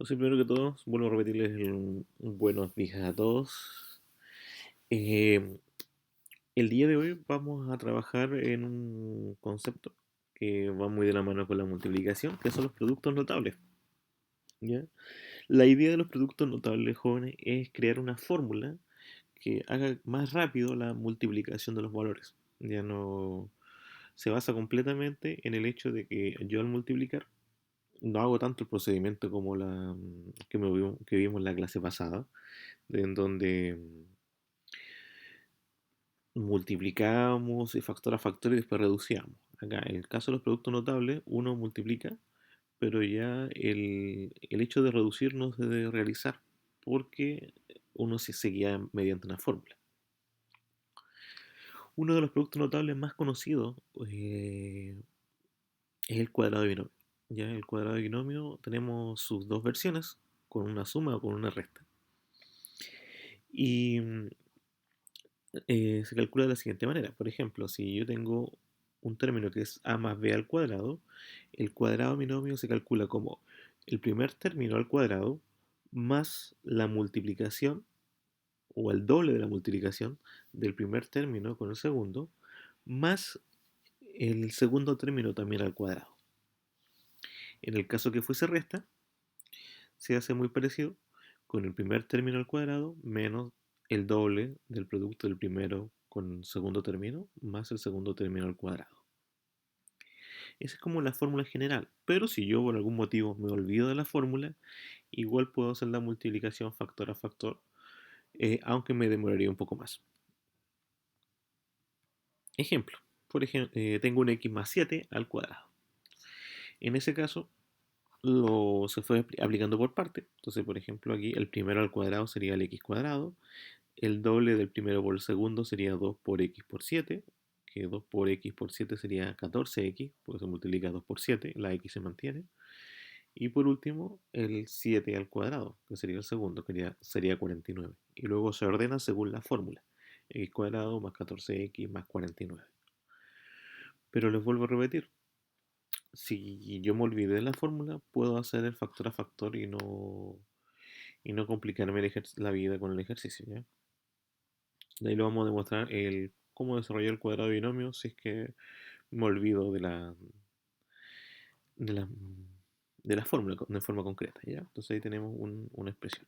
Entonces, primero que todo, vuelvo a repetirles buenos días a todos. Eh, el día de hoy vamos a trabajar en un concepto que va muy de la mano con la multiplicación, que son los productos notables. ¿Ya? La idea de los productos notables, jóvenes, es crear una fórmula que haga más rápido la multiplicación de los valores. Ya no se basa completamente en el hecho de que yo al multiplicar no hago tanto el procedimiento como que vimos en la clase pasada, en donde multiplicábamos factor a factor y después reducíamos. Acá, en el caso de los productos notables, uno multiplica, pero ya el hecho de reducir no se debe realizar, porque uno se guía mediante una fórmula. Uno de los productos notables más conocidos es el cuadrado de binomio. Ya el cuadrado de binomio tenemos sus dos versiones, con una suma o con una resta. Y se calcula de la siguiente manera. Por ejemplo, si yo tengo un término que es a más b al cuadrado, el cuadrado binomio se calcula como el primer término al cuadrado más la multiplicación o el doble de la multiplicación del primer término con el segundo, más el segundo término también al cuadrado. En el caso que fuese resta, se hace muy parecido con el primer término al cuadrado menos el doble del producto del primero con el segundo término más el segundo término al cuadrado. Esa es como la fórmula general, pero si yo por algún motivo me olvido de la fórmula, igual puedo hacer la multiplicación factor a factor, aunque me demoraría un poco más. Ejemplo, por ejemplo, tengo un x más 7 al cuadrado. En ese caso, se fue aplicando por parte. Entonces, por ejemplo, aquí el primero al cuadrado sería el x cuadrado. El doble del primero por el segundo sería 2 por x por 7, que 2 por x por 7 sería 14x, porque se multiplica 2 por 7, la x se mantiene. Y por último, el 7 al cuadrado, que sería el segundo, que sería 49. Y luego se ordena según la fórmula, x cuadrado más 14x más 49. Pero les vuelvo a repetir, si yo me olvidé de la fórmula, puedo hacer el factor a factor y no complicarme la vida con el ejercicio, ¿ya? De ahí lo vamos a demostrar cómo desarrollar el cuadrado de binomio si es que me olvido de la, de la fórmula de forma concreta, ¿ya? Entonces ahí tenemos una expresión.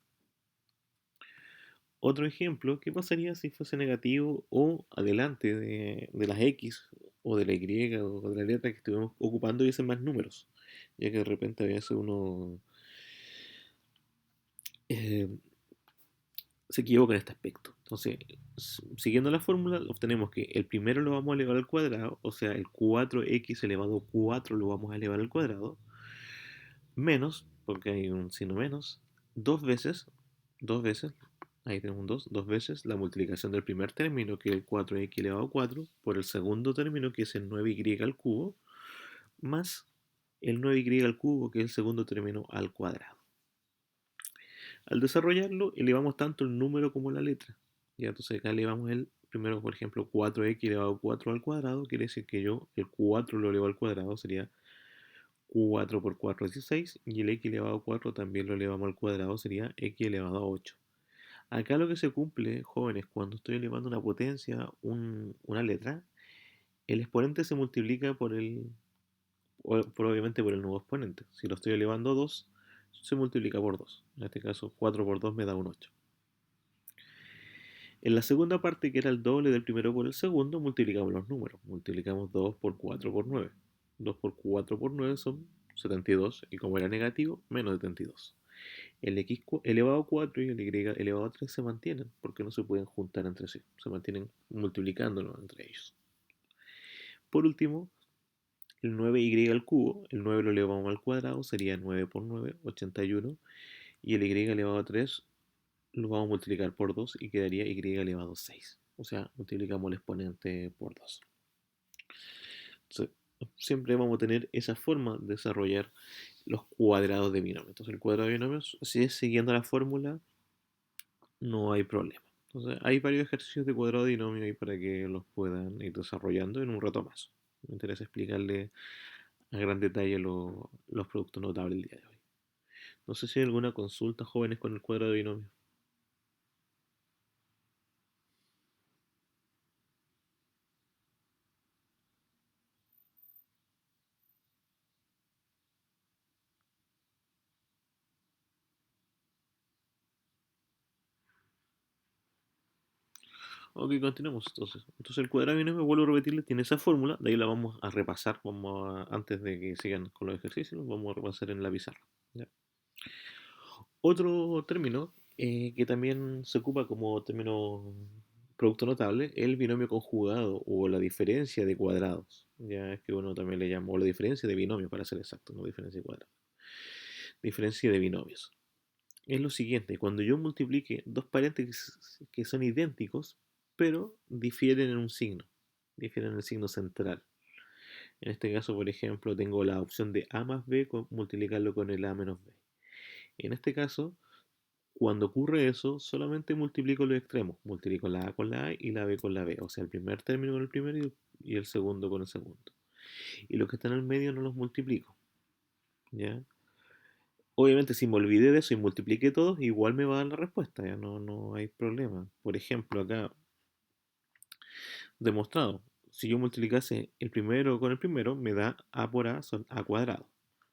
Otro ejemplo, ¿qué pasaría si fuese negativo o adelante de las X o de la Y o de la letra que estuvimos ocupando y hubiesen más números? Ya que de repente a veces uno eh, se equivoca en este aspecto. Entonces, siguiendo la fórmula, obtenemos que el primero lo vamos a elevar al cuadrado, o sea, el 4x elevado a 4 lo vamos a elevar al cuadrado, menos, porque hay un signo menos, dos veces, ahí tenemos un 2 veces la multiplicación del primer término, que es el 4x elevado a 4, por el segundo término, que es el 9y al cubo, más el 9y al cubo, que es el segundo término al cuadrado. Al desarrollarlo, elevamos tanto el número como la letra. Ya, entonces acá elevamos el primero, por ejemplo, 4x elevado a 4 al cuadrado, quiere decir que yo el 4 lo elevo al cuadrado, sería 4 por 4 es 16, y el x elevado a 4 también lo elevamos al cuadrado, sería x elevado a 8. Acá lo que se cumple, jóvenes, cuando estoy elevando una potencia, una letra, el exponente se multiplica obviamente por el nuevo exponente. Si lo estoy elevando a 2, se multiplica por 2. En este caso, 4 por 2 me da un 8. En la segunda parte, que era el doble del primero por el segundo, multiplicamos los números. Multiplicamos 2 por 4 por 9. 2 por 4 por 9 son 72, y como era negativo, menos 72. El x elevado a 4 y el y elevado a 3 se mantienen, porque no se pueden juntar entre sí. Se mantienen multiplicándolos entre ellos. Por último, el 9y al cubo, el 9 lo elevamos al cuadrado, sería 9 por 9, 81. Y el y elevado a 3 lo vamos a multiplicar por 2 y quedaría y elevado a 6. O sea, multiplicamos el exponente por 2. Entonces, siempre vamos a tener esa forma de desarrollar los cuadrados de binomio. Entonces, el cuadrado de binomios, si es siguiendo la fórmula, no hay problema. Entonces, hay varios ejercicios de cuadrado de binomio ahí para que los puedan ir desarrollando en un rato más. Me interesa explicarle a gran detalle los productos notables el día de hoy. No sé si hay alguna consulta, jóvenes, con el cuadrado de binomio. Ok, continuemos entonces. Entonces el cuadrado de binomio, vuelvo a repetirle, tiene esa fórmula, de ahí la vamos a repasar, antes de que sigan con los ejercicios, vamos a repasar en la pizarra. ¿Ya? Otro término que también se ocupa como término producto notable es el binomio conjugado o la diferencia de cuadrados. Ya es que uno también le llama, o la diferencia de binomios para ser exacto, no diferencia de cuadrados. Diferencia de binomios. Es lo siguiente, cuando yo multiplique dos paréntesis que son idénticos, pero difieren en un signo, difieren en el signo central. En este caso, por ejemplo, tengo la opción de a más b multiplicarlo con el a menos b. En este caso, cuando ocurre eso, solamente multiplico los extremos. Multiplico la a con la a y la b con la b. O sea, el primer término con el primero y el segundo con el segundo. Y los que están en el medio no los multiplico. ¿Ya? Obviamente, si me olvidé de eso y multipliqué todos, igual me va a dar la respuesta. Ya no hay problema. Por ejemplo, acá demostrado. Si yo multiplicase el primero con el primero, me da a por a son a cuadrado.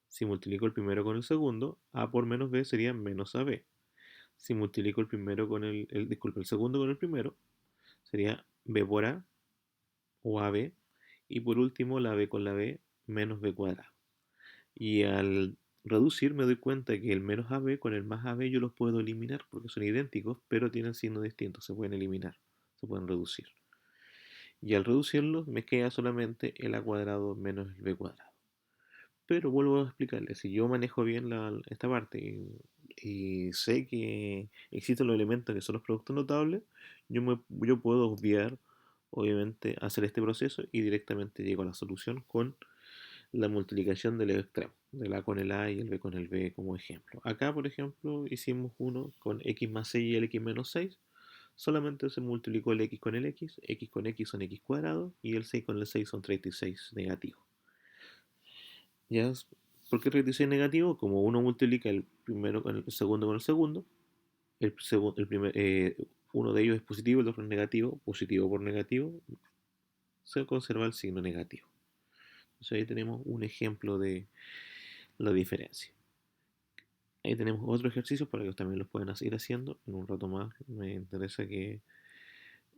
Si multiplico el primero con el segundo, a por menos b sería menos ab. Si multiplico el primero con disculpe, el segundo con el primero, sería b por a o ab. Y por último, la b con la b menos b cuadrado. Y al reducir me doy cuenta que el menos ab con el más ab yo los puedo eliminar porque son idénticos, pero tienen signos distintos, se pueden eliminar, se pueden reducir. Y al reducirlos me queda solamente el a cuadrado menos el b cuadrado. Pero vuelvo a explicarle, si yo manejo bien esta parte y sé que existen los elementos que son los productos notables, yo puedo obviar, obviamente, hacer este proceso y directamente llego a la solución con la multiplicación de los extremos, del a con el a y el b con el b como ejemplo. Acá, por ejemplo, hicimos uno con x más 6 y el x menos 6. Solamente se multiplicó el x con x son x cuadrado y el 6 con el 6 son 36 negativo. ¿Ya? ¿Por qué 36 negativo? Como uno multiplica el primero con el segundo con el segundo, uno de ellos es positivo, el otro es negativo, positivo por negativo, se conserva el signo negativo. Entonces ahí tenemos un ejemplo de la diferencia. Ahí tenemos otro ejercicio para que también los puedan ir haciendo en un rato más. Me interesa que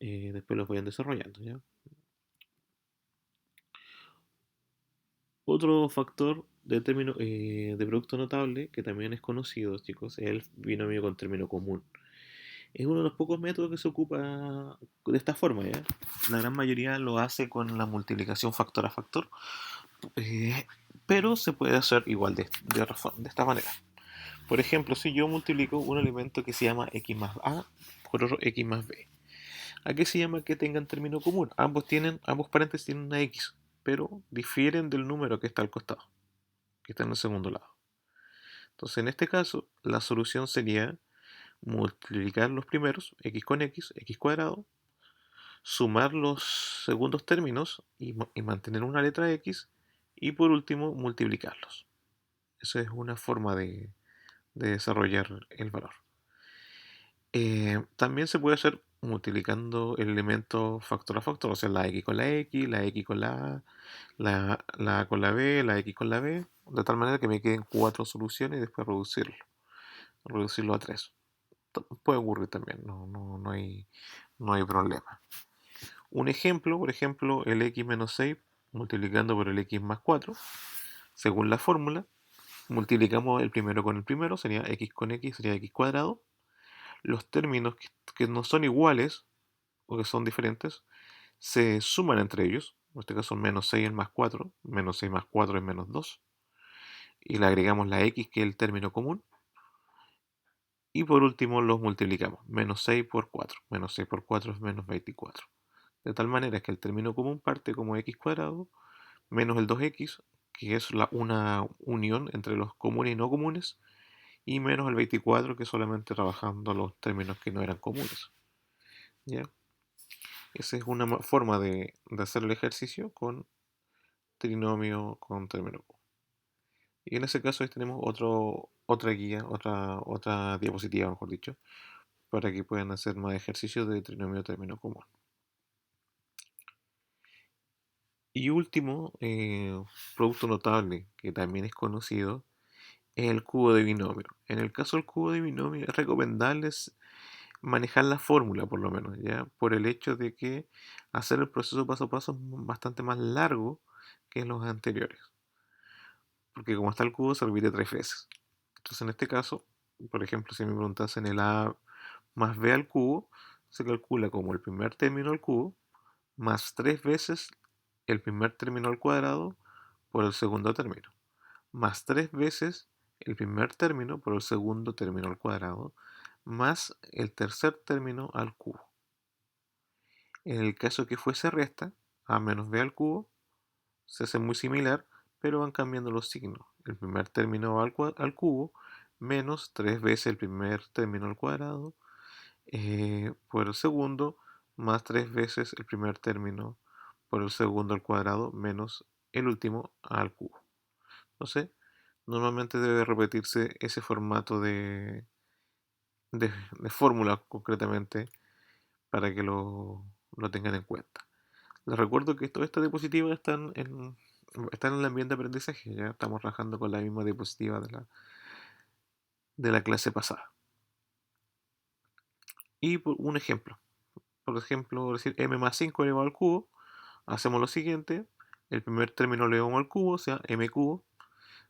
después los vayan desarrollando. ¿Ya? Otro factor de producto notable que también es conocido, chicos, es el binomio con término común. Es uno de los pocos métodos que se ocupa de esta forma, ¿ya? La gran mayoría lo hace con la multiplicación factor a factor, eh, pero se puede hacer igual de esta manera. Por ejemplo, si yo multiplico un elemento que se llama x más a por otro x más b. ¿A qué se llama que tengan término común? Ambos paréntesis tienen una x, pero difieren del número que está al costado, que está en el segundo lado. Entonces, en este caso, la solución sería multiplicar los primeros, x con x cuadrado, sumar los segundos términos y mantener una letra x, y por último, multiplicarlos. Esa es una forma de desarrollar el valor. También se puede hacer multiplicando el elemento factor a factor, o sea, la x con la x con la a, la a con la b, la x con la b, de tal manera que me queden 4 soluciones y después reducirlo a 3. Puede ocurrir también, no hay problema. Un ejemplo, por ejemplo, el x menos 6 multiplicando por el x más 4, según la fórmula, multiplicamos el primero con el primero, sería x con x, sería x cuadrado. Los términos que no son iguales o que son diferentes se suman entre ellos. En este caso, menos 6 es más 4, menos 6 más 4 es menos 2. Y le agregamos la x, que es el término común. Y por último los multiplicamos. Menos 6 por 4. Menos 6 por 4 es menos 24. De tal manera que el término común parte como x cuadrado menos el 2x, que es una unión entre los comunes y no comunes, y menos el 24, que es solamente trabajando los términos que no eran comunes. ¿Ya? Esa es una forma de hacer el ejercicio con trinomio con término común. Y en ese caso ahí tenemos otra guía, otra diapositiva, mejor dicho, para que puedan hacer más ejercicios de trinomio término común. Y último, producto notable que también es conocido, es el cubo de binomio. En el caso del cubo de binomio es recomendable manejar la fórmula por lo menos, ¿ya? Por el hecho de que hacer el proceso paso a paso es bastante más largo que los anteriores. Porque como está el cubo se repite 3 veces. Entonces en este caso, por ejemplo, si me preguntasen el a más b al cubo, se calcula como el primer término al cubo más 3 veces el primer término al cuadrado por el segundo término, más 3 veces el primer término por el segundo término al cuadrado, más el tercer término al cubo. En el caso que fuese resta, a menos b al cubo, se hace muy similar, pero van cambiando los signos. El primer término va al cubo, menos 3 veces el primer término al cuadrado, por el segundo, más 3 veces el primer término por el segundo al cuadrado, menos el último al cubo. Entonces, normalmente debe repetirse ese formato de fórmula concretamente para que lo tengan en cuenta. Les recuerdo que todas estas diapositivas están en el ambiente de aprendizaje, ya estamos trabajando con la misma diapositiva de la clase pasada. Y por por ejemplo, decir m más 5 elevado al cubo, hacemos lo siguiente, el primer término lo elevamos al cubo, o sea, m cubo,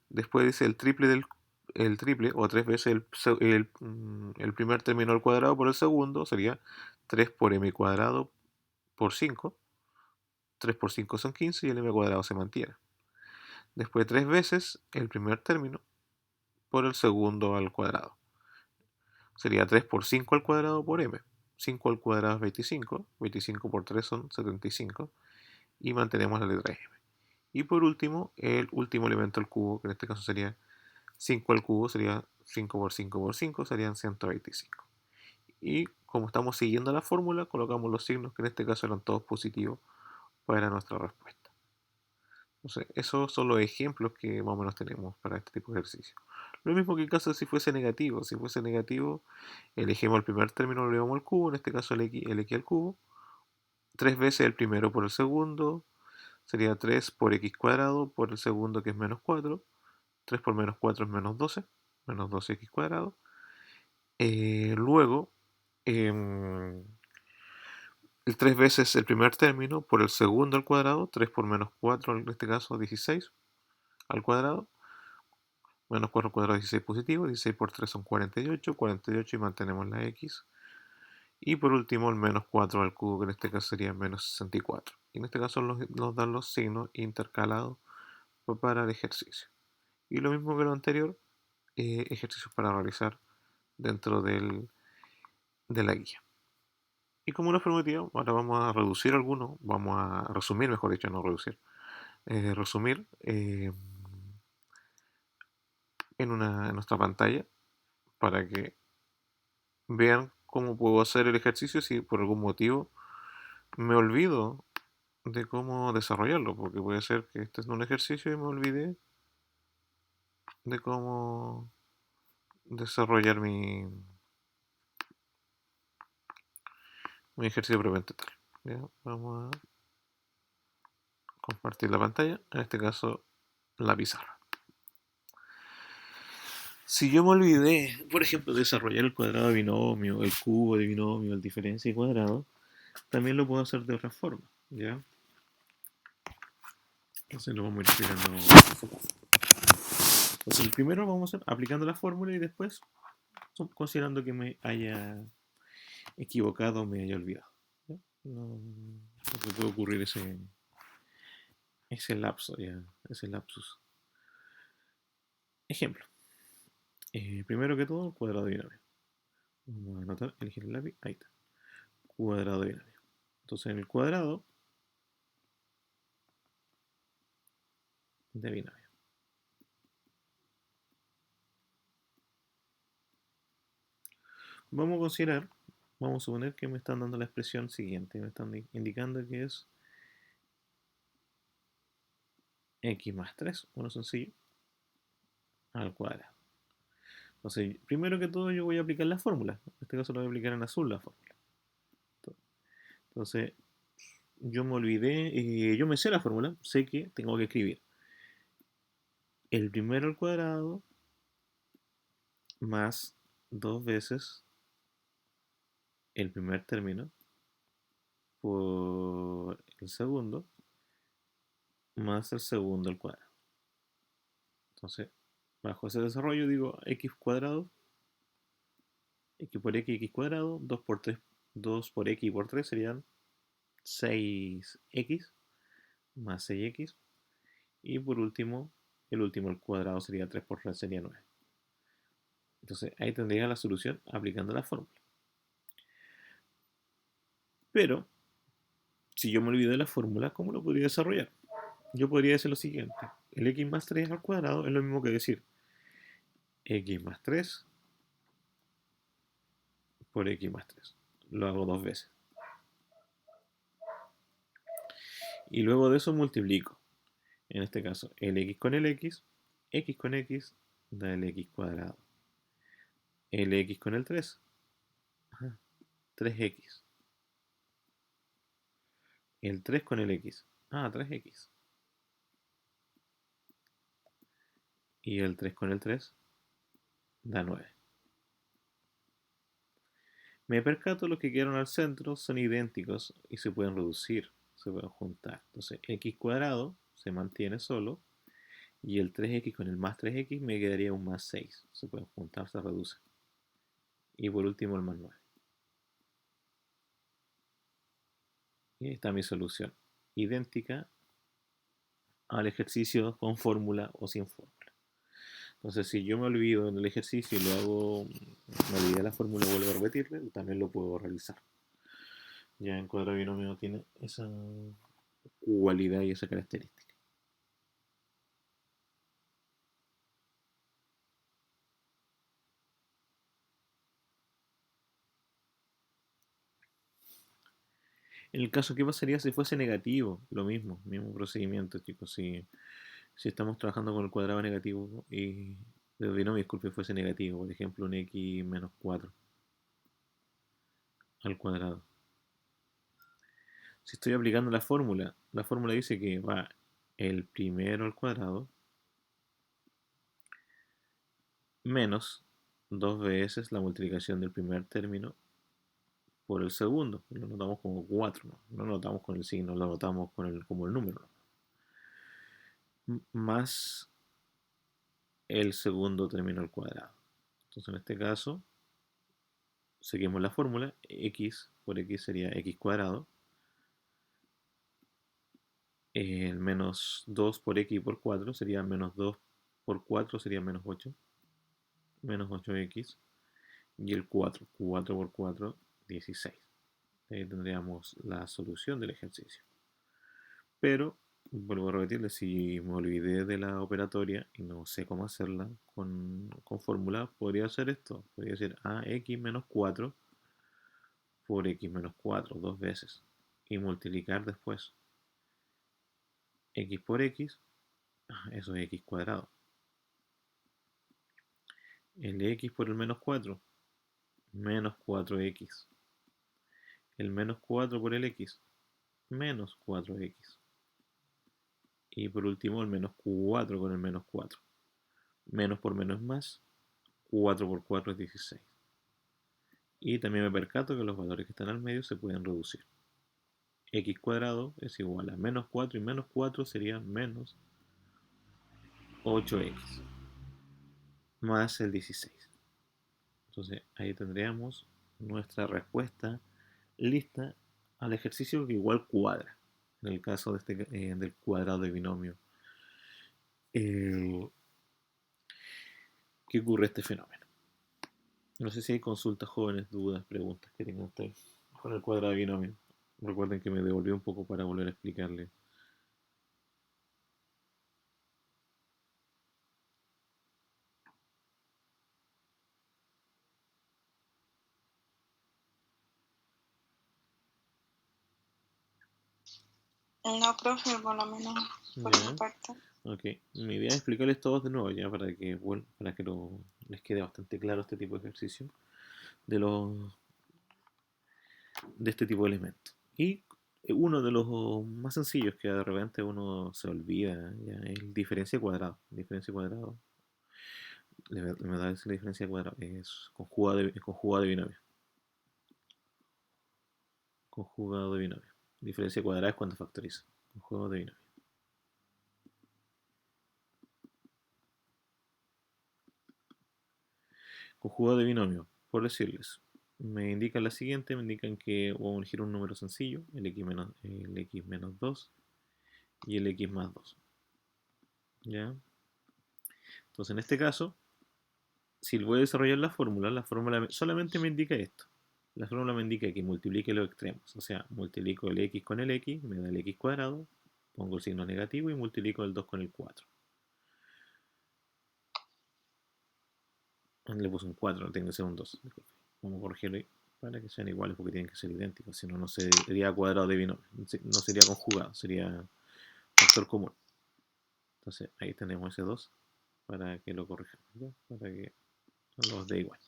después dice el triple o 3 veces el primer término al cuadrado por el segundo, sería 3 por m cuadrado por 5, 3 por 5 son 15 y el m cuadrado se mantiene. Después 3 veces el primer término por el segundo al cuadrado. Sería 3 por 5 al cuadrado por m. 5 al cuadrado es 25, 25 por 3 son 75 y mantenemos la letra m. Y por último, el último elemento al cubo, que en este caso sería 5 al cubo, sería 5 por 5 por 5, serían 125. Y como estamos siguiendo la fórmula, colocamos los signos que en este caso eran todos positivos para nuestra respuesta. Entonces, esos son los ejemplos que más o menos tenemos para este tipo de ejercicio. Lo mismo que en caso si fuese negativo. Si fuese negativo, elegimos el primer término, lo elevamos al cubo, en este caso el x al cubo. 3 veces el primero por el segundo, sería 3 por x cuadrado por el segundo que es menos 4. 3 por menos 4 es menos 12, menos 12x cuadrado. Luego, el 3 veces el primer término por el segundo al cuadrado, 3 por menos 4 en este caso 16 al cuadrado. Menos 4 al cuadrado, 16 positivo, 16 por 3 son 48, 48 y mantenemos la x. Y por último el menos 4 al cubo, que en este caso sería menos 64. Y en este caso nos dan los signos intercalados para el ejercicio. Y lo mismo que lo anterior, ejercicios para realizar dentro de la guía. Y como nos prometía, ahora vamos a reducir algunos, vamos a resumir, mejor dicho, no reducir, resumir en nuestra pantalla para que vean cómo puedo hacer el ejercicio si por algún motivo me olvido de cómo desarrollarlo, porque puede ser que esté en un ejercicio y me olvidé de cómo desarrollar mi ejercicio propiamente tal. ¿Ya? Vamos a compartir la pantalla, en este caso la pizarra. Si yo me olvidé, por ejemplo, desarrollar el cuadrado de binomio, el cubo de binomio, el diferencia de cuadrado, también lo puedo hacer de otra forma, ¿ya? Entonces lo vamos a ir explicando. Entonces, el primero vamos a hacer aplicando la fórmula y después considerando que me haya equivocado o me haya olvidado. ¿Ya? No, no puede ocurrir ese lapso, ¿ya? Ese lapsus. Ejemplo. Primero que todo, cuadrado de binomio. Vamos a anotar, elegir el lápiz, ahí está. Cuadrado de binomio. Entonces en el cuadrado de binomio. Vamos a considerar, vamos a suponer que me están dando la expresión siguiente. Me están indicando que es x más 3, uno sencillo. al cuadrado. Entonces, primero que todo yo voy a aplicar la fórmula. En este caso lo voy a aplicar en azul la fórmula. Entonces, yo me olvidé, yo me sé la fórmula, sé que tengo que escribir el primero al cuadrado más dos veces el primer término por el segundo más el segundo al cuadrado. Entonces, bajo ese desarrollo digo x cuadrado, x por x cuadrado, 2 por 3, 2 por x por 3 serían 6x más 6x. Y por último, el último al cuadrado sería 3 por 3 sería 9. Entonces ahí tendría la solución aplicando la fórmula. Pero, si yo me olvido de la fórmula, ¿cómo lo podría desarrollar? Yo podría decir lo siguiente. El x más 3 al cuadrado es lo mismo que decir x más 3 por x más 3. Lo hago dos veces. Y luego de eso multiplico. En este caso, el x con x da el x cuadrado. El x con el 3, 3x. El 3 con el x, 3x. Y el 3 con el 3 da 9. Me percato los que quedaron al centro son idénticos y se pueden reducir, se pueden juntar. Entonces x cuadrado se mantiene solo y el 3x con el más 3x me quedaría un más 6. Se pueden juntar, se reducen. Y por último el más 9. Y ahí está mi solución. Idéntica al ejercicio con fórmula o sin fórmula. Entonces, si yo me olvido en el ejercicio y lo hago, me olvidé la fórmula y vuelvo a repetirle, también lo puedo realizar. Ya en cuadro binomio tiene esa cualidad y esa característica. En el caso, ¿qué pasaría si fuese negativo? Lo mismo procedimiento, chicos. Si estamos trabajando con el cuadrado negativo y de binomio, disculpe, fuese negativo, por ejemplo, un x menos 4 al cuadrado. Si estoy aplicando la fórmula dice que va el primero al cuadrado menos dos veces la multiplicación del primer término por el segundo. Lo notamos como 4, no lo notamos con el signo, lo notamos como el número. Más el segundo término al cuadrado. Entonces en este caso, seguimos la fórmula, x por x sería x cuadrado, el menos 2 por x por 4 sería menos 2 por 4 sería menos 8x, y el 4 por 4, 16. Ahí tendríamos la solución del ejercicio. Pero, vuelvo a repetirle, si me olvidé de la operatoria y no sé cómo hacerla con fórmula, podría hacer esto. Podría decir ax menos 4 por x menos 4 dos veces y multiplicar después x por x, eso es x cuadrado. El x por el menos 4, menos 4x. El menos 4 por el x, menos 4x. Y por último el menos 4 con el menos 4. Menos por menos es más, 4 por 4 es 16. Y también me percato que los valores que están al medio se pueden reducir. X cuadrado es igual a menos 4 y menos 4 sería menos 8x más el 16. Entonces ahí tendríamos nuestra respuesta lista al ejercicio que igual cuadra. En el caso de del cuadrado de binomio. ¿Qué ocurre este fenómeno? No sé si hay consultas, jóvenes, dudas, preguntas que tengan ustedes con el cuadrado de binomio. Recuerden que me devolví un poco para volver a explicarle. No, profe, por lo menos por mi ¿Ya? parte. Ok, mi idea es explicarles todos de nuevo ya para que, bueno, les quede bastante claro este tipo de ejercicio de los de este tipo de elementos. Y uno de los más sencillos que de repente uno se olvida ya, es el diferencia cuadrado. Diferencia cuadrado, me da la diferencia cuadrado, es conjugado de binomio. Conjugado de binomio. Diferencia cuadrada es cuando factoriza. Conjugado de binomio. Conjugado de binomio, por decirles, me indican la siguiente, me indican que vamos a elegir un número sencillo, el x menos 2 y el x más 2. ¿Ya? Entonces, en este caso, si voy a desarrollar la fórmula solamente me indica esto. La fórmula me indica que multiplique los extremos, o sea, multiplico el x con el x, me da el x cuadrado, pongo el signo negativo y multiplico el 2 con el 4. Le puse un 4, tiene que ser un 2. Vamos a corregirlo para que sean iguales porque tienen que ser idénticos, si no, no sería cuadrado de binomio, no sería conjugado, sería factor común. Entonces ahí tenemos ese 2 para que lo corrijamos, ¿ya? Para que los dé igual.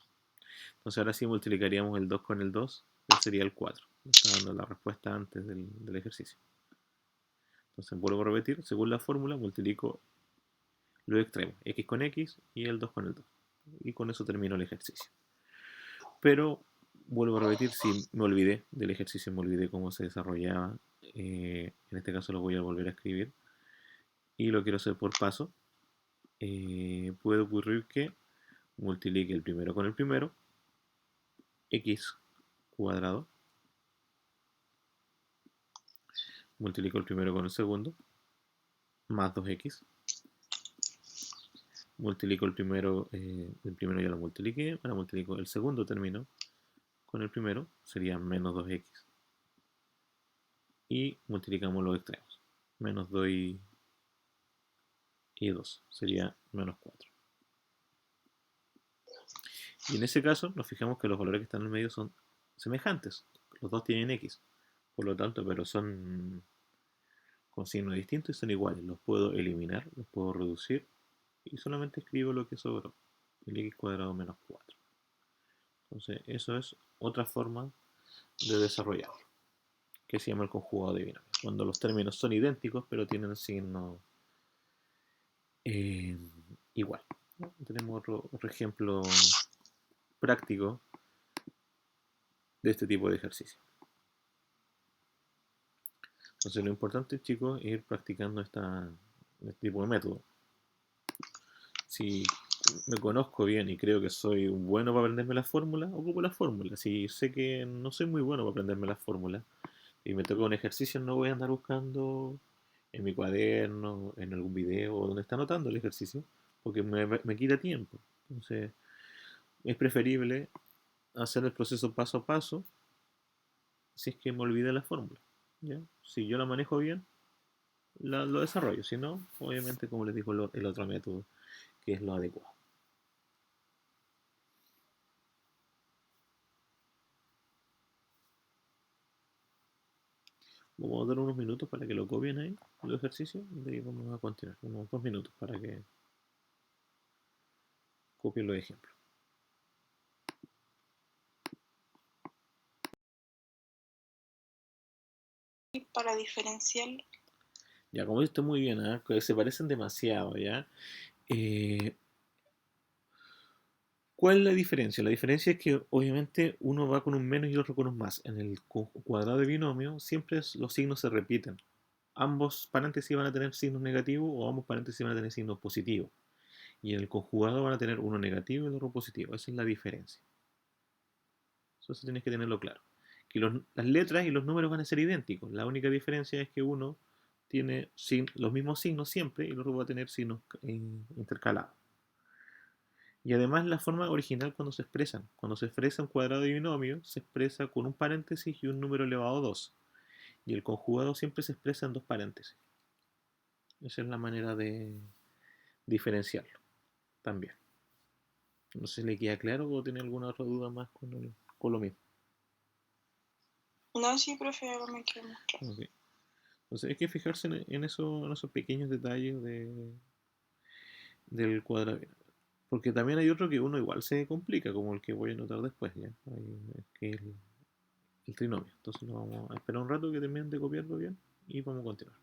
Entonces ahora sí multiplicaríamos el 2 con el 2, que sería el 4. Me está dando la respuesta antes del ejercicio. Entonces vuelvo a repetir, según la fórmula multiplico los extremos, x con x y el 2 con el 2. Y con eso termino el ejercicio. Pero vuelvo a repetir, si me olvidé del ejercicio, me olvidé cómo se desarrollaba, en este caso lo voy a volver a escribir y lo quiero hacer por paso, puede ocurrir que multiplique el primero con el primero, x cuadrado, multiplico el primero con el segundo, más 2x, multiplico el primero ya lo multipliqué, ahora multiplico el segundo término con el primero, sería menos 2x, y multiplicamos los extremos, menos 2 y 2, sería menos 4. Y en ese caso nos fijamos que los valores que están en el medio son semejantes, los dos tienen x, por lo tanto, pero son con signos distintos y son iguales, los puedo eliminar, los puedo reducir y solamente escribo lo que sobró, el x cuadrado menos 4. Entonces, eso es otra forma de desarrollarlo, que se llama el conjugado de binomio. Cuando los términos son idénticos, pero tienen signo eh, igual. Tenemos otro ejemplo práctico de este tipo de ejercicio. Entonces, lo importante, chicos, es ir practicando este tipo de método. Si me conozco bien y creo que soy bueno para aprenderme las fórmulas, ocupo las fórmulas. Si sé que no soy muy bueno para aprenderme las fórmulas y me toca un ejercicio, no voy a andar buscando en mi cuaderno, en algún video o donde está anotando el ejercicio, porque me quita tiempo. Entonces, es preferible hacer el proceso paso a paso si es que me olvidé la fórmula. ¿Ya? Si yo la manejo bien, lo desarrollo. Si no, obviamente, como les digo, el otro método, que es lo adecuado. Vamos a dar unos minutos para que lo copien ahí, el ejercicio, y de ahí vamos a continuar. Unos 2 minutos para que copien los ejemplos. Para diferenciarlo. Ya, como esto muy bien, ¿eh? Que se parecen demasiado, ¿ya? Eh, ¿Cuál es la diferencia? La diferencia es que obviamente uno va con un menos y el otro con un más. En el cuadrado de binomio siempre los signos se repiten. Ambos paréntesis van a tener signos negativos o ambos paréntesis van a tener signos positivos. Y en el conjugado van a tener uno negativo y el otro positivo. Esa es la diferencia. Eso sí tienes que tenerlo claro. Que las letras y los números van a ser idénticos. La única diferencia es que uno tiene los mismos signos siempre y el otro va a tener signos intercalados. Y además la forma original cuando se expresan. Cuando se expresa un cuadrado de binomio, se expresa con un paréntesis y un número elevado a 2. Y el conjugado siempre se expresa en dos paréntesis. Esa es la manera de diferenciarlo también. No sé si le queda claro o tiene alguna otra duda más con lo mismo. No, sí, profe, ahora me queda más claro. Okay. Entonces hay que fijarse en esos pequeños detalles del cuadrado. Porque también hay otro que uno igual se complica, como el que voy a anotar después, ¿ya? Que es el trinomio. Entonces lo vamos a esperar un rato que terminen de copiarlo bien y vamos a continuar.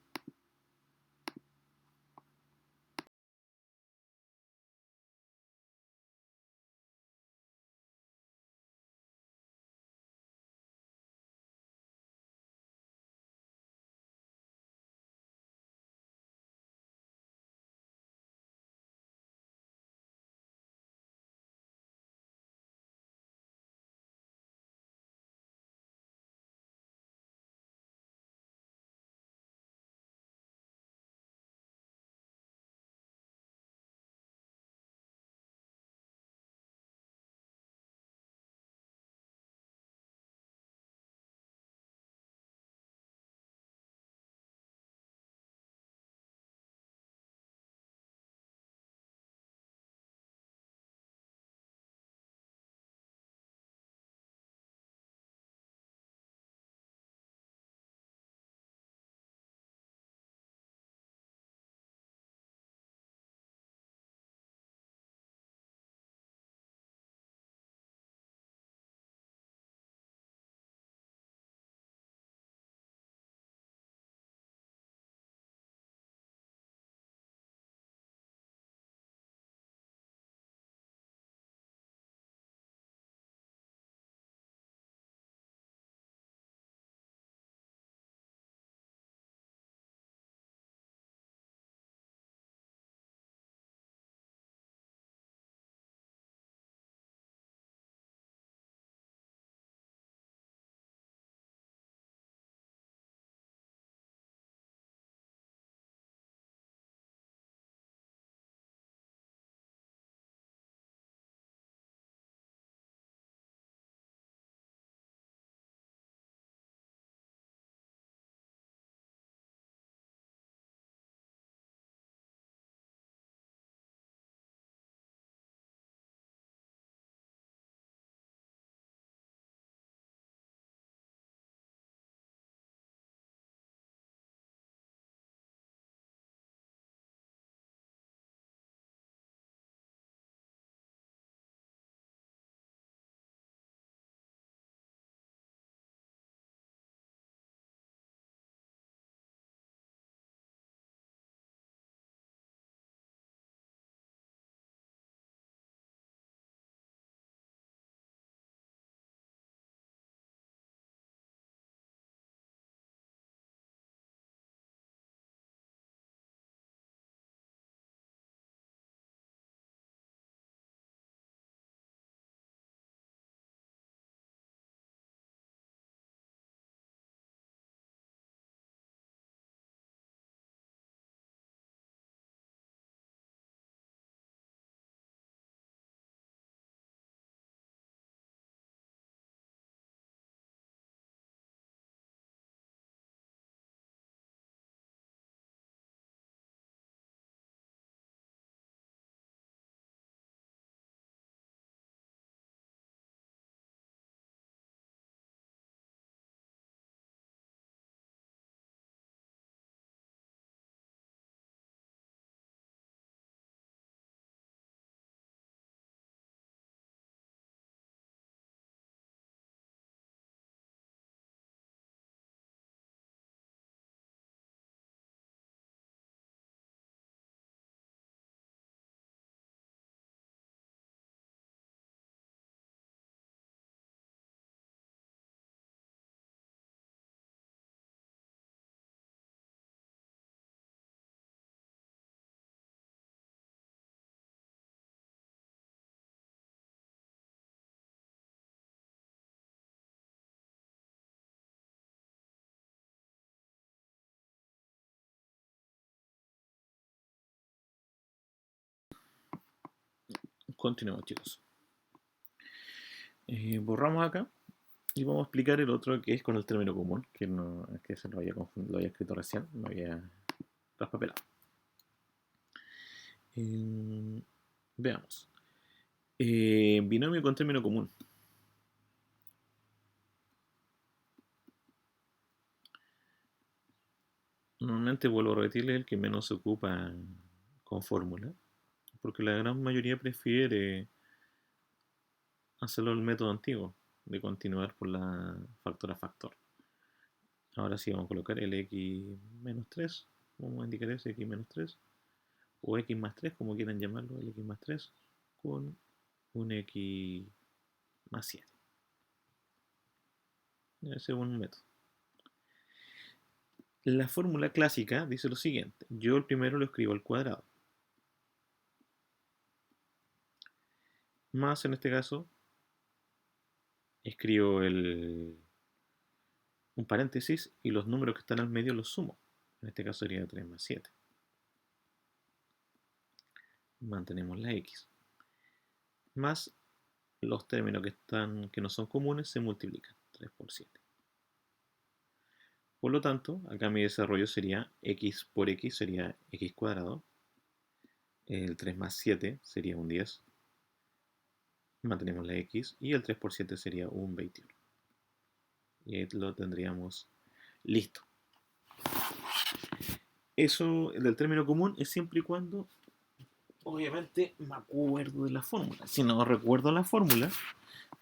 Continuamos, chicos. Borramos acá y vamos a explicar el otro que es con el término común, que no es que se lo había confundido, lo había escrito recién, lo había traspapelado. Veamos. Binomio con término común. Normalmente, vuelvo a repetirle, el que menos se ocupa con fórmula, porque la gran mayoría prefiere hacerlo el método antiguo, de continuar por la factor a factor. Ahora sí vamos a colocar el x menos 3, vamos a indicar ese x menos 3, o x más 3, como quieran llamarlo, el x más 3, con un x más 7. Ese es un método. La fórmula clásica dice lo siguiente: yo el primero lo escribo al cuadrado, más en este caso escribo un paréntesis y los números que están al medio los sumo. En este caso sería 3 más 7. Mantenemos la x. Más los términos que no son comunes se multiplican. 3 por 7. Por lo tanto, acá mi desarrollo sería x por x sería x cuadrado. El 3 más 7 sería un 10. Mantenemos la x y el 3 por 7 sería un 21. Y ahí lo tendríamos listo. Eso del término común es siempre y cuando, obviamente, me acuerdo de la fórmula. Si no recuerdo la fórmula,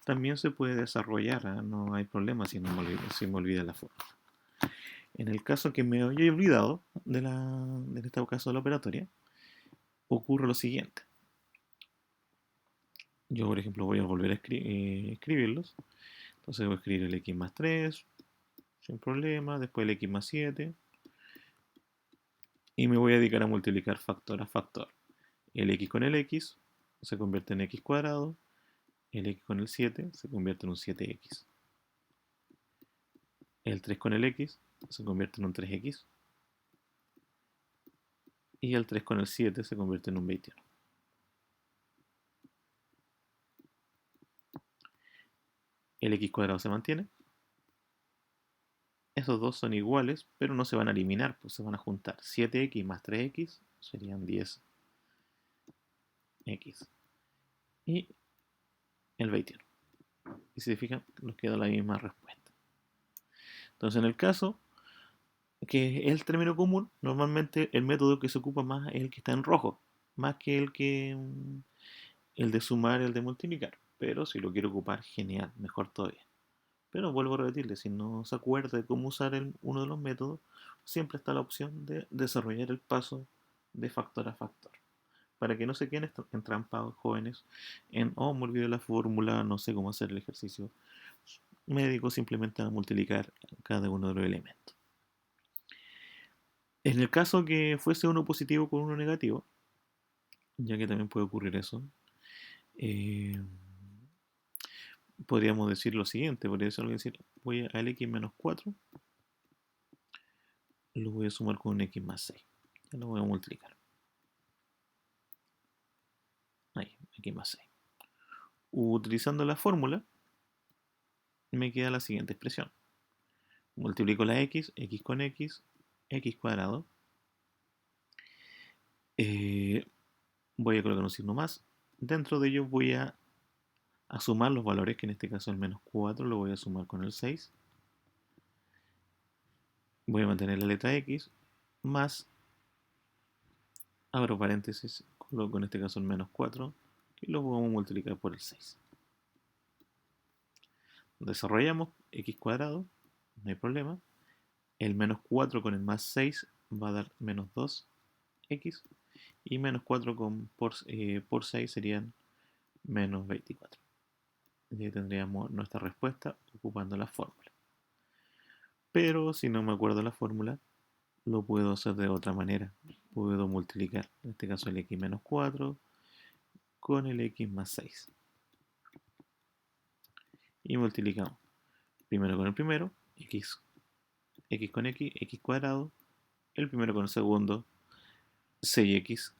también se puede desarrollar, ¿eh? No hay problema si me olvida la fórmula. En el caso que me haya olvidado de este caso de la operatoria, ocurre lo siguiente. Yo, por ejemplo, voy a volver a escribirlos. Entonces voy a escribir el x más 3, sin problema, después el x más 7, y me voy a dedicar a multiplicar factor a factor. El x con el x se convierte en x cuadrado, el x con el 7 se convierte en un 7x. El 3 con el x se convierte en un 3x. Y el 3 con el 7 se convierte en un 21. El x cuadrado se mantiene. Esos dos son iguales, pero no se van a eliminar, pues se van a juntar. 7x más 3x serían 10x. Y el 21. Y si se fijan, nos queda la misma respuesta. Entonces, en el caso que es el término común, normalmente el método que se ocupa más es el que está en rojo, más que el de sumar, el de multiplicar. Pero si lo quiero ocupar, genial, mejor todavía. Pero vuelvo a repetirle, si no se acuerda de cómo usar uno de los métodos, siempre está la opción de desarrollar el paso de factor a factor. Para que no se queden entrampados jóvenes en, oh, me olvidé la fórmula, no sé cómo hacer el ejercicio. Me dedico simplemente a multiplicar cada uno de los elementos. En el caso que fuese uno positivo con uno negativo, ya que también puede ocurrir eso, eh, podríamos decir lo siguiente, podría decir, voy al x menos 4, lo voy a sumar con un x más 6, ya lo voy a multiplicar. Ahí, x más 6. Utilizando la fórmula, me queda la siguiente expresión. Multiplico la x, x con x cuadrado. Voy a colocar un signo más. Dentro de ello voy a sumar los valores, que en este caso el menos 4 lo voy a sumar con el 6. Voy a mantener la letra x, más, abro paréntesis, coloco en este caso el menos 4, y lo vamos a multiplicar por el 6. Desarrollamos x cuadrado, no hay problema. El menos 4 con el más 6 va a dar menos 2x, y menos 4 por 6 serían menos 24. Y ahí tendríamos nuestra respuesta ocupando la fórmula. Pero si no me acuerdo la fórmula, lo puedo hacer de otra manera. Puedo multiplicar, en este caso, el x menos 4 con el x más 6. Y multiplicamos primero con el primero, x con x cuadrado, el primero con el segundo, 6x,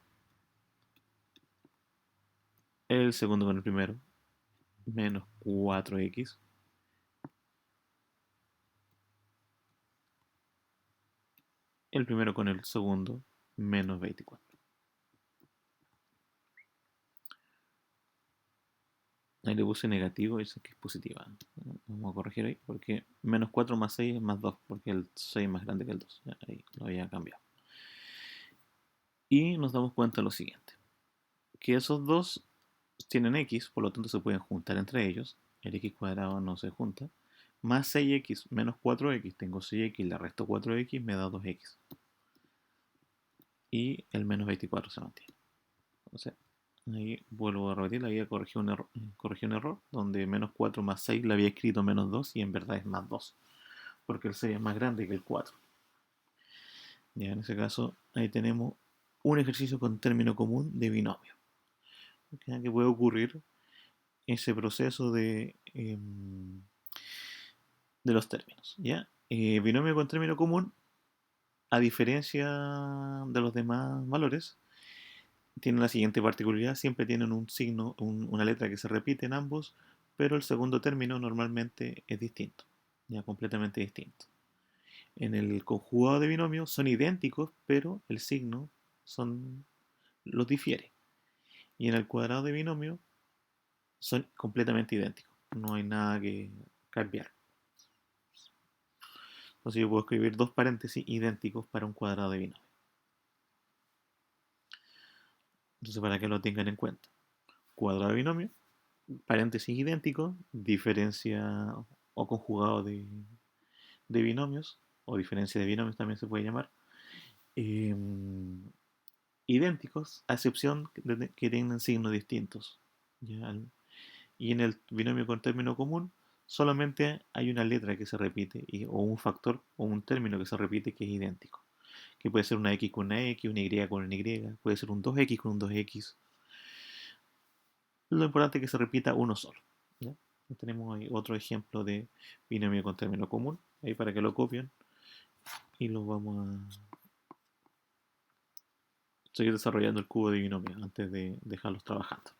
el segundo con el primero, menos 4x, el primero con el segundo, menos 24. Ahí le puse negativo y dice que es positiva. Vamos a corregir ahí, porque menos 4 más 6 es más 2, porque el 6 es más grande que el 2. Ahí lo había cambiado. Y nos damos cuenta de lo siguiente, que esos dos tienen x, por lo tanto se pueden juntar entre ellos, el x cuadrado no se junta, más 6x menos 4x, tengo 6x, le resto 4x, me da 2x. Y el menos 24 se mantiene. Entonces, ahí vuelvo a repetir, la guía corrigió un error, donde menos 4 más 6 le había escrito menos 2 y en verdad es más 2, porque el 6 es más grande que el 4. Ya en ese caso, ahí tenemos un ejercicio con término común de binomio. Que puede ocurrir ese proceso de los términos. ¿Ya? Binomio con término común, a diferencia de los demás valores, tienen la siguiente particularidad: siempre tienen un signo, una letra que se repite en ambos, pero el segundo término normalmente es distinto, ya completamente distinto. En el conjugado de binomio son idénticos, pero el signo son, los difiere. Y en el cuadrado de binomio son completamente idénticos, no hay nada que cambiar. Entonces yo puedo escribir dos paréntesis idénticos para un cuadrado de binomio. Entonces, para que lo tengan en cuenta: cuadrado de binomio, paréntesis idéntico, diferencia o conjugado de binomios, o diferencia de binomios también se puede llamar, eh, idénticos, a excepción de que tengan signos distintos. ¿Ya? Y en el binomio con término común, solamente hay una letra que se repite, o un factor, o un término que se repite que es idéntico. Que puede ser una X con una X, una Y con una Y, puede ser un 2X con un 2X. Lo importante es que se repita uno solo. ¿Ya? Tenemos ahí otro ejemplo de binomio con término común, ahí para que lo copien y lo vamos a seguir desarrollando el cubo de binomio antes de dejarlos trabajando.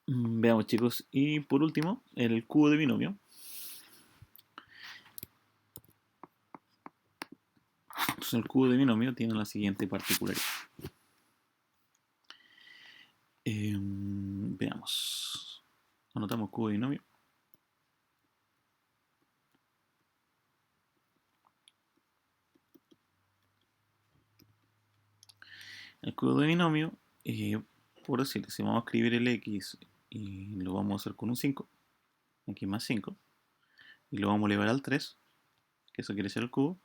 Veamos, chicos. Y por último, el cubo de binomio. Entonces, el cubo de binomio tiene la siguiente particularidad. Veamos. Anotamos cubo de binomio. El cubo de binomio, por decir, si vamos a escribir el x y lo vamos a hacer con un 5, x más 5, y lo vamos a elevar al 3, que eso quiere decir el cubo,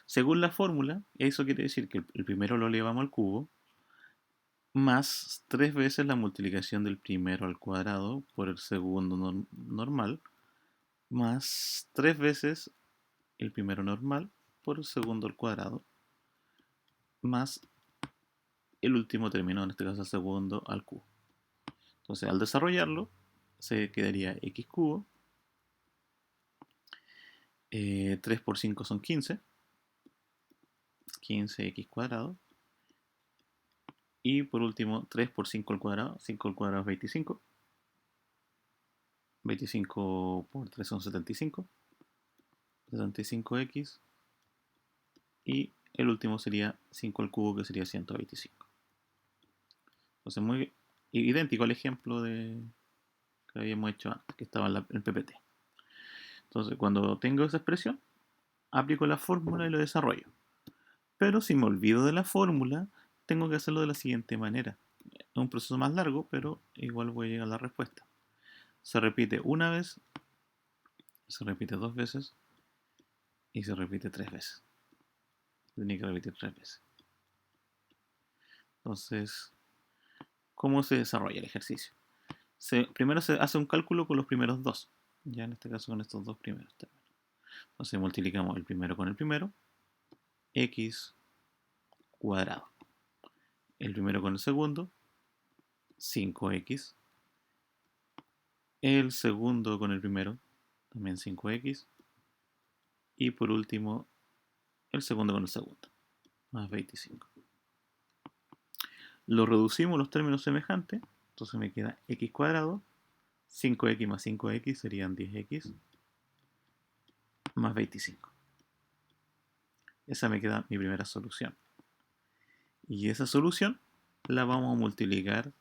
según la fórmula, eso quiere decir que el primero lo elevamos al cubo, más 3 veces la multiplicación del primero al cuadrado por el segundo normal, más 3 veces el primero normal por el segundo al cuadrado, más el último término, en este caso el segundo al cubo. Entonces, al desarrollarlo, se quedaría x cubo. 3 por 5 son 15. 15x cuadrado. Y por último, 3 por 5 al cuadrado. 5 al cuadrado es 25. 25 por 3 son 75. 75x. Y el último sería 5 al cubo, que sería 125. Entonces, muy idéntico al ejemplo que habíamos hecho antes, que estaba en el PPT. Entonces, cuando tengo esa expresión, aplico la fórmula y lo desarrollo. Pero si me olvido de la fórmula, tengo que hacerlo de la siguiente manera. Es un proceso más largo, pero igual voy a llegar a la respuesta. Se repite una vez, se repite 2 veces y se repite 3 veces. Tiene que repetir 3 veces. Entonces, ¿cómo se desarrolla el ejercicio? Primero se hace un cálculo con los primeros dos. Ya en este caso con estos dos primeros términos. Entonces multiplicamos el primero con el primero. X cuadrado. El primero con el segundo. 5x. El segundo con el primero. También 5x. Y por último, el segundo con el segundo. Más 25. Lo reducimos los términos semejantes. Entonces me queda x cuadrado. 5x más 5x serían 10x. Más 25. Esa me queda mi primera solución. Y esa solución la vamos a multiplicar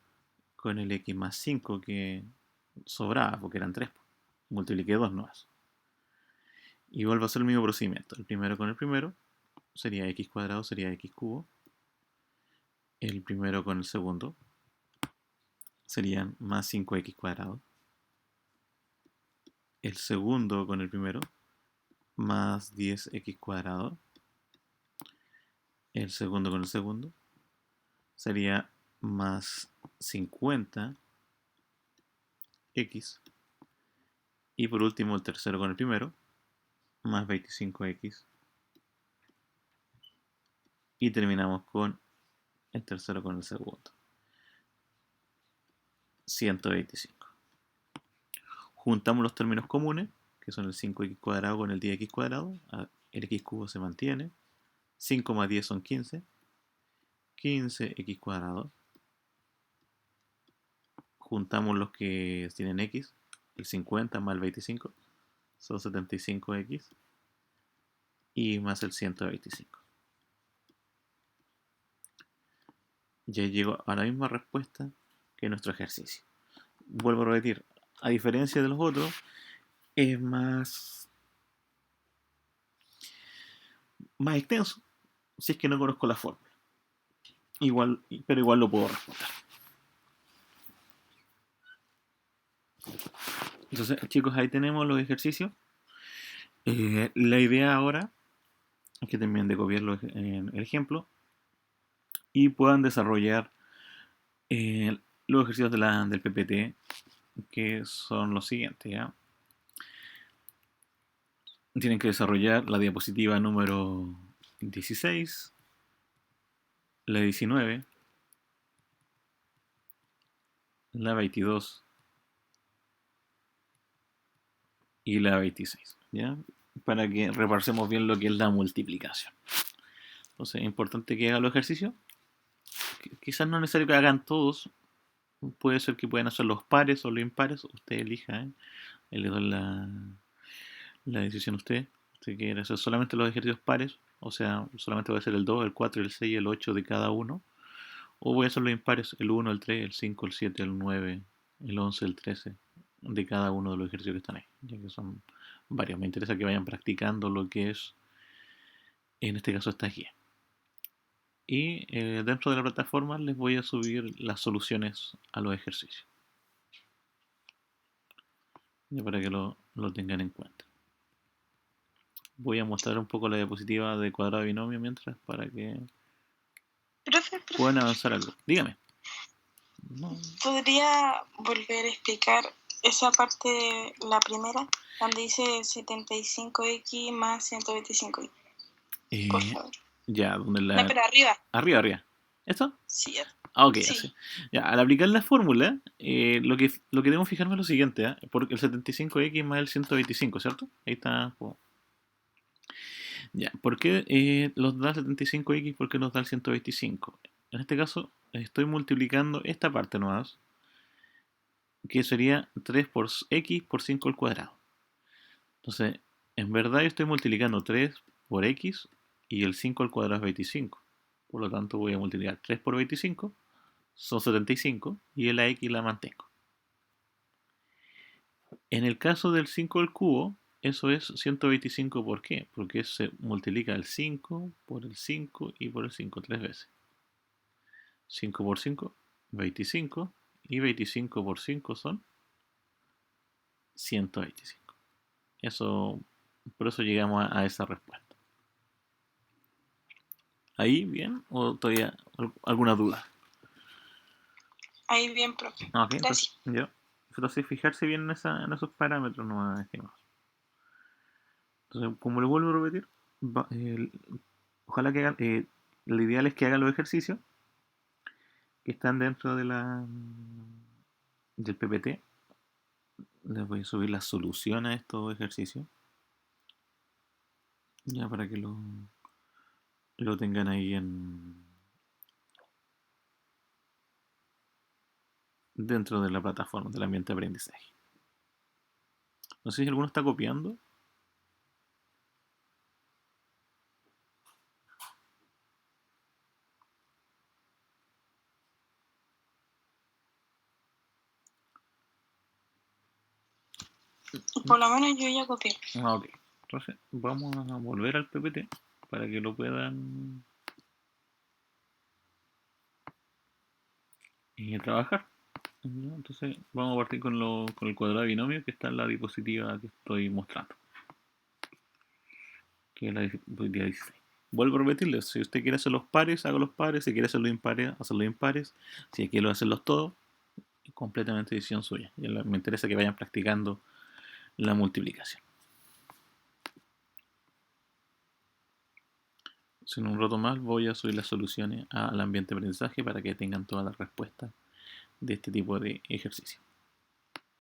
con el x más 5 que sobraba, porque eran 3. Multipliqué 2 nuevas. Y vuelvo a hacer el mismo procedimiento. El primero con el primero sería x cuadrado, sería x cubo. El primero con el segundo serían más 5x cuadrado. El segundo con el primero más 10x cuadrado. El segundo con el segundo sería más 50x. Y por último el tercero con el primero más 25x. Y terminamos con el tercero con el segundo. 125. Juntamos los términos comunes, que son el 5x cuadrado con el 10x cuadrado. El x cubo se mantiene. 5 más 10 son 15. 15x cuadrado. Juntamos los que tienen x. El 50 más el 25 son 75x. Y más el 125. Ya llego a la misma respuesta que nuestro ejercicio. Vuelvo a repetir, a diferencia de los otros, es más extenso si es que no conozco la fórmula. Pero igual lo puedo responder. Entonces, chicos, ahí tenemos los ejercicios. La idea ahora es que terminen de copiar en el ejemplo y puedan desarrollar los ejercicios del PPT, que son los siguientes, ¿ya? Tienen que desarrollar la diapositiva número 16, la 19, la 22 y la 26, ¿ya? Para que repasemos bien lo que es la multiplicación. Entonces es importante que hagan los ejercicios. Quizás no es necesario que hagan todos, Puede ser que puedan hacer los pares o los impares, usted elija, ¿eh? Ahí le doy la decisión a usted. Si quiere hacer solamente los ejercicios pares, o sea, solamente voy a hacer el 2, el 4, el 6 y el 8 de cada uno. O voy a hacer los impares, el 1, el 3, el 5, el 7, el 9, el 11, el 13, de cada uno de los ejercicios que están ahí, ya que son varios. Me interesa que vayan practicando lo que es, en este caso, esta guía. Y dentro de la plataforma les voy a subir las soluciones a los ejercicios, ya para que lo tengan en cuenta. Voy a mostrar un poco la diapositiva de cuadrado binomio mientras, para que Profe, puedan avanzar algo. Dígame. No. ¿podría volver a explicar esa parte, la primera, donde dice 75x más 125x? Por favor. Ya, donde No, pero arriba. Arriba. ¿Esto? Sí, Ah, ok, sí. así. Ya, al aplicar la fórmula, lo que debemos fijarnos es lo siguiente, ¿eh? Porque el 75x más el 125, ¿cierto? Ahí está. Ya, ¿por qué nos da el 75x? ¿Por qué nos da el 125? En este caso, estoy multiplicando esta parte nomás, que sería 3 por x por 5 al cuadrado. Entonces, en verdad yo estoy multiplicando 3 por x y el 5 al cuadrado es 25. Por lo tanto, voy a multiplicar 3 por 25, son 75, y la x la mantengo. En el caso del 5 al cubo, eso es 125. ¿Por qué? Porque se multiplica el 5 por el 5 y por el 5 tres veces. 5 por 5, 25. Y 25 por 5 son 125. Por eso llegamos a esa respuesta. ¿Ahí bien? ¿O todavía alguna duda? Ahí bien, profe. Ok, Gracias. entonces fijarse bien en esos parámetros nomás, estimados. Entonces, como les vuelvo a repetir, ojalá que hagan, lo ideal es que hagan los ejercicios que están dentro del PPT. Les voy a subir la solución a estos ejercicios, ya para que lo tengan ahí dentro de la plataforma del ambiente de aprendizaje. No sé si alguno está copiando. Por lo menos yo ya copié. Ah, ok. Entonces vamos a volver al PPT para que lo puedan trabajar. Entonces vamos a partir con el cuadrado de binomio que está en la diapositiva que estoy mostrando, que es la diapositiva 16. Vuelvo a repetirles, si usted quiere hacer los pares, haga los pares; si quiere hacer los impares, hacer los impares; si quiere hacerlos todos, completamente decisión suya. Me interesa que vayan practicando la multiplicación. En un rato más voy a subir las soluciones al ambiente de aprendizaje para que tengan todas las respuestas de este tipo de ejercicio.